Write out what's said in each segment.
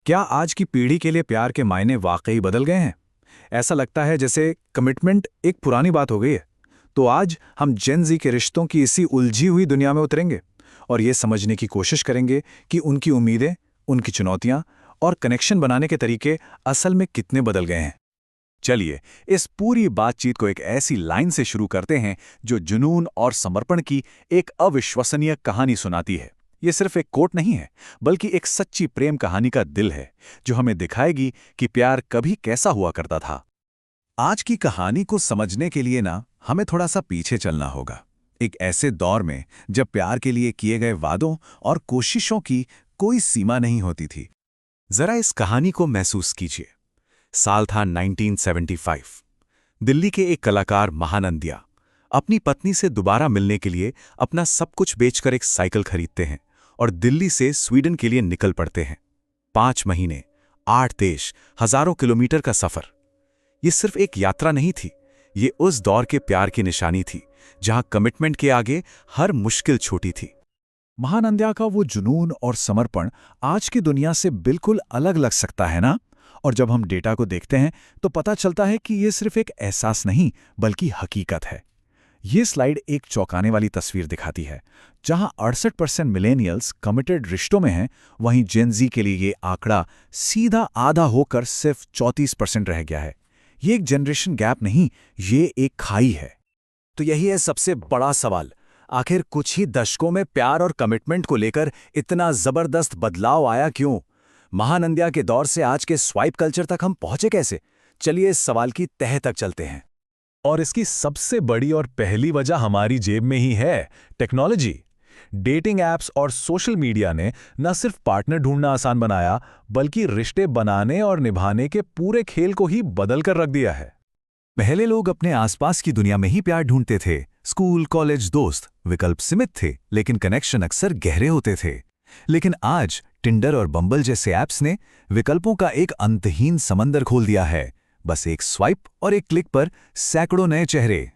क्या आज की पीढ़ी के लिए प्यार के मायने वाकई बदल गए हैं? ऐसा लगता है जैसे कमिटमेंट एक पुरानी बात हो गई है। तो आज हम जेन ज़ी के रिश्तों की इसी उलझी हुई दुनिया में उतरेंगे और ये समझने की कोशिश करेंगे कि उनकी उम्मीदें, उनकी चुनौतियां और कनेक्शन बनाने के तरीके असल में कितने बदल गए हैं। चलिए, इस पूरी बातचीत को एक ऐसी लाइन से शुरू करते हैं जो जुनून और समर्पण की एक अविश्वसनीय कहानी सुनाती है। ये सिर्फ एक कोट नहीं है, बल्कि एक सच्ची प्रेम कहानी का दिल है, जो हमें दिखाएगी कि प्यार कभी कैसा हुआ करता था। आज की कहानी को समझने के लिए हमें थोड़ा सा पीछे चलना होगा, एक ऐसे दौर में जब प्यार के लिए किए गए वादों और कोशिशों की कोई सीमा नहीं होती थी। जरा इस कहानी को महसूस कीजिए। साल था 1975। दिल्ली के एक कलाकार महानंदिया अपनी पत्नी से दोबारा मिलने के लिए अपना सब कुछ बेचकर एक साइकिल खरीदते हैं और दिल्ली से स्वीडन के लिए निकल पड़ते हैं। 5 महीने, 8 देश, हजारों किलोमीटर का सफर। ये सिर्फ एक यात्रा नहीं थी, ये उस दौर के प्यार की निशानी थी, जहां कमिटमेंट के आगे हर मुश्किल छोटी थी। महानंदिया का वो जुनून और समर्पण आज की दुनिया से बिल्कुल अलग लग सकता है ना? और जब हम डेटा को देखते हैं तो पता चलता है कि ये सिर्फ एक एहसास नहीं, बल्कि हकीकत है। ये स्लाइड एक चौंकाने वाली तस्वीर दिखाती है। जहां 68% मिलेनियल्स कमिटेड रिश्तों में हैं, वहीं जेन ज़ी के लिए ये आंकड़ा सीधा आधा होकर सिर्फ 34% रह गया है। ये एक जनरेशन गैप नहीं, ये एक खाई है। तो यही है सबसे बड़ा सवाल, आखिर कुछ ही दशकों में प्यार और कमिटमेंट को लेकर इतना जबरदस्त बदलाव आया क्यों? महानंदिया के दौर से आज के स्वाइप कल्चर तक हम पहुंचे कैसे? चलिए इस सवाल की तह तक चलते हैं। और इसकी सबसे बड़ी और पहली वजह हमारी जेब में ही है, टेक्नोलॉजी। डेटिंग ऐप्स और सोशल मीडिया ने न सिर्फ पार्टनर ढूंढना आसान बनाया, बल्कि रिश्ते बनाने और निभाने के पूरे खेल को ही बदल कर रख दिया है। पहले लोग अपने आसपास की दुनिया में ही प्यार ढूंढते थे। स्कूल, कॉलेज, दोस्त विकल्प सीमित थे, लेकिन कनेक्शन अक्सर गहरे होते थे। लेकिन आज टिंडर और बम्बल जैसे ऐप्स ने विकल्पों का एक अंतहीन समंदर खोल दिया है। बस एक स्वाइप और एक क्लिक पर सैकड़ों नए चेहरे।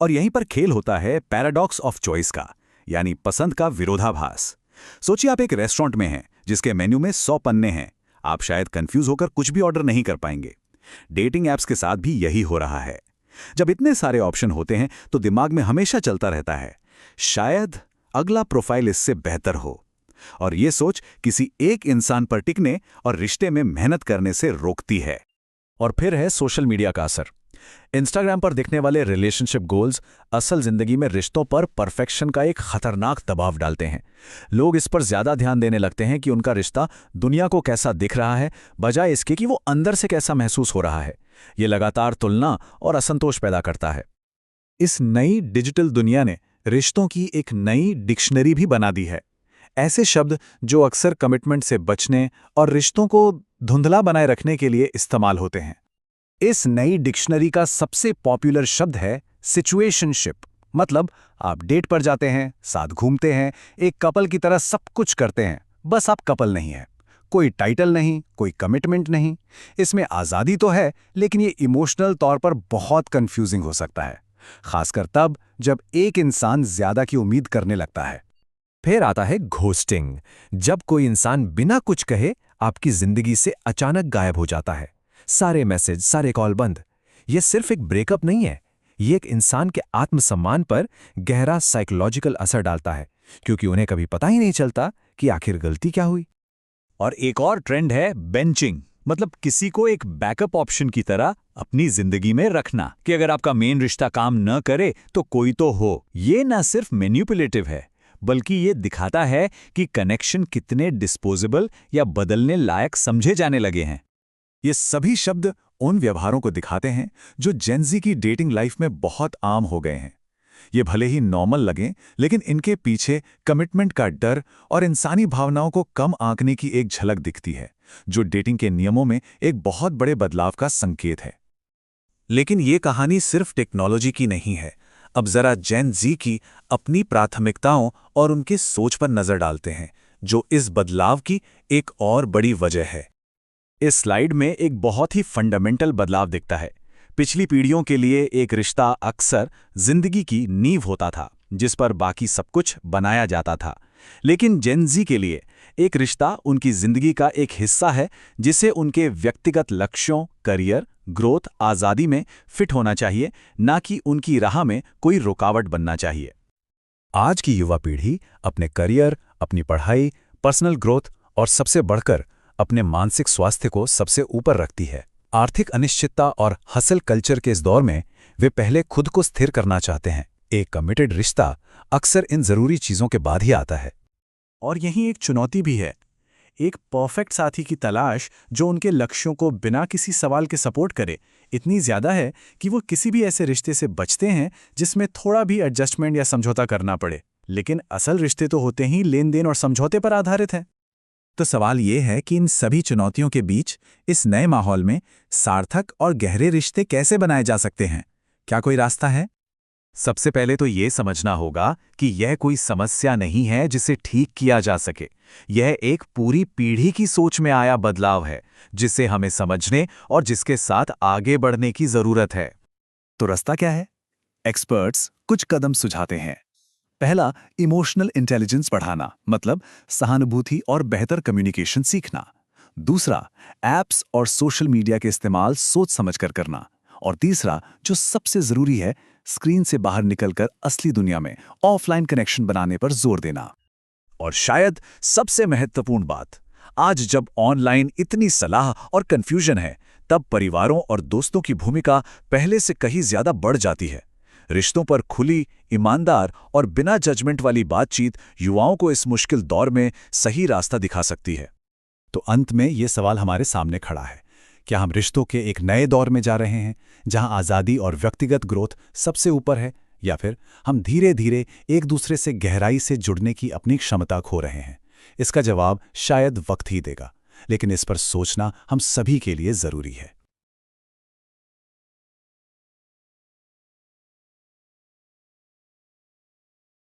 और यहीं पर खेल होता है पैराडॉक्स ऑफ चॉइस का, यानी पसंद का विरोधाभास। सोचिए, आप एक रेस्टोरेंट में हैं जिसके मेन्यू में 100 पन्ने हैं। आप शायद कंफ्यूज होकर कुछ भी ऑर्डर नहीं कर पाएंगे। डेटिंग ऐप्स के साथ भी यही हो रहा है। जब इतने सारे ऑप्शन होते हैं तो दिमाग में हमेशा चलता रहता है, शायद अगला प्रोफाइल इससे बेहतर हो। और ये सोच किसी एक इंसान पर टिकने और रिश्ते में मेहनत करने से रोकती है। और फिर है सोशल मीडिया का असर। इंस्टाग्राम पर दिखने वाले रिलेशनशिप गोल्स असल जिंदगी में रिश्तों पर परफेक्शन का एक खतरनाक दबाव डालते हैं। लोग इस पर ज्यादा ध्यान देने लगते हैं कि उनका रिश्ता दुनिया को कैसा दिख रहा है, बजाय इसके कि वो अंदर से कैसा महसूस हो रहा है। ये लगातार तुलना और असंतोष पैदा करता है। इस नई डिजिटल दुनिया ने रिश्तों की एक नई डिक्शनरी भी बना दी है। ऐसे शब्द जो अक्सर कमिटमेंट से बचने और रिश्तों को धुंधला बनाए रखने के लिए इस्तेमाल होते हैं। इस नई डिक्शनरी का सबसे पॉपुलर शब्द है सिचुएशनशिप। मतलब आप डेट पर जाते हैं, साथ घूमते हैं, एक कपल की तरह सब कुछ करते हैं, बस आप कपल नहीं है। कोई टाइटल नहीं, कोई कमिटमेंट नहीं। इसमें आज़ादी तो है, लेकिन ये इमोशनल तौर पर बहुत कंफ्यूजिंग हो सकता है, खासकर तब जब एक इंसान ज्यादा की उम्मीद करने लगता है। फिर आता है घोस्टिंग, जब कोई इंसान बिना कुछ कहे आपकी जिंदगी से अचानक गायब हो जाता है। सारे मैसेज, सारे कॉल बंद। यह सिर्फ एक ब्रेकअप नहीं है, ये एक इंसान के आत्मसम्मान पर गहरा साइकोलॉजिकल असर डालता है, क्योंकि उन्हें कभी पता ही नहीं चलता कि आखिर गलती क्या हुई। और एक और ट्रेंड है बेंचिंग, मतलब किसी को एक बैकअप ऑप्शन की तरह अपनी जिंदगी में रखना कि अगर आपका मेन रिश्ता काम न करे तो कोई तो हो। ये ना सिर्फ मैनिपुलेटिव है, बल्कि ये दिखाता है कि कनेक्शन कितने डिस्पोजेबल या बदलने लायक समझे जाने लगे हैं। ये सभी शब्द उन व्यवहारों को दिखाते हैं जो जेन ज़ी की डेटिंग लाइफ में बहुत आम हो गए हैं। ये भले ही नॉर्मल लगें, लेकिन इनके पीछे कमिटमेंट का डर और इंसानी भावनाओं को कम आंकने की एक झलक दिखती है, जो डेटिंग के नियमों में एक बहुत बड़े बदलाव का संकेत है। लेकिन ये कहानी सिर्फ टेक्नोलॉजी की नहीं है। अब जरा जेन ज़ी की अपनी प्राथमिकताओं और उनकी सोच पर नजर डालते हैं, जो इस बदलाव की एक और बड़ी वजह है। इस स्लाइड में एक बहुत ही फंडामेंटल बदलाव दिखता है। पिछली पीढ़ियों के लिए एक रिश्ता अक्सर जिंदगी की नींव होता था, जिस पर बाकी सब कुछ बनाया जाता था। लेकिन जेन ज़ी के लिए एक रिश्ता उनकी जिंदगी का एक हिस्सा है जिसे उनके व्यक्तिगत लक्ष्यों, करियर, ग्रोथ, आज़ादी में फिट होना चाहिए, ना कि उनकी राह में कोई रुकावट बनना चाहिए। आज की युवा पीढ़ी अपने करियर, अपनी पढ़ाई, पर्सनल ग्रोथ और सबसे बढ़कर अपने मानसिक स्वास्थ्य को सबसे ऊपर रखती है। आर्थिक अनिश्चितता और हसल कल्चर के इस दौर में वे पहले खुद को स्थिर करना चाहते हैं। एक कमिटेड रिश्ता अक्सर इन जरूरी चीजों के बाद ही आता है। और यही एक चुनौती भी है, एक परफेक्ट साथी की तलाश जो उनके लक्ष्यों को बिना किसी सवाल के सपोर्ट करे इतनी ज्यादा है कि वो किसी भी ऐसे रिश्ते से बचते हैं जिसमें थोड़ा भी एडजस्टमेंट या समझौता करना पड़े। लेकिन असल रिश्ते तो होते ही लेन देन और समझौते पर आधारित हैं। तो सवाल ये है कि इन सभी चुनौतियों के बीच इस नए माहौल में सार्थक और गहरे रिश्ते कैसे बनाए जा सकते हैं? क्या कोई रास्ता है? सबसे पहले तो ये समझना होगा कि यह कोई समस्या नहीं है जिसे ठीक किया जा सके। यह एक पूरी पीढ़ी की सोच में आया बदलाव है जिसे हमें समझने और जिसके साथ आगे बढ़ने की जरूरत है। तो रास्ता क्या है? एक्सपर्ट्स कुछ कदम सुझाते हैं। पहला, इमोशनल इंटेलिजेंस बढ़ाना, मतलब सहानुभूति और बेहतर कम्युनिकेशन सीखना। दूसरा, ऐप्स और सोशल मीडिया के इस्तेमाल सोच समझकर करना। और तीसरा, जो सबसे जरूरी है, स्क्रीन से बाहर निकलकर असली दुनिया में ऑफलाइन कनेक्शन बनाने पर जोर देना। और शायद सबसे महत्वपूर्ण बात, आज जब ऑनलाइन इतनी सलाह और कंफ्यूजन है, तब परिवारों और दोस्तों की भूमिका पहले से कहीं ज्यादा बढ़ जाती है। रिश्तों पर खुली, ईमानदार और बिना जजमेंट वाली बातचीत युवाओं को इस मुश्किल दौर में सही रास्ता दिखा सकती है। तो अंत में ये सवाल हमारे सामने खड़ा है, क्या हम रिश्तों के एक नए दौर में जा रहे हैं जहां आज़ादी और व्यक्तिगत ग्रोथ सबसे ऊपर है, या फिर हम धीरे धीरे एक दूसरे से गहराई से जुड़ने की अपनी क्षमता खो रहे हैं? इसका जवाब शायद वक्त ही देगा, लेकिन इस पर सोचना हम सभी के लिए ज़रूरी है।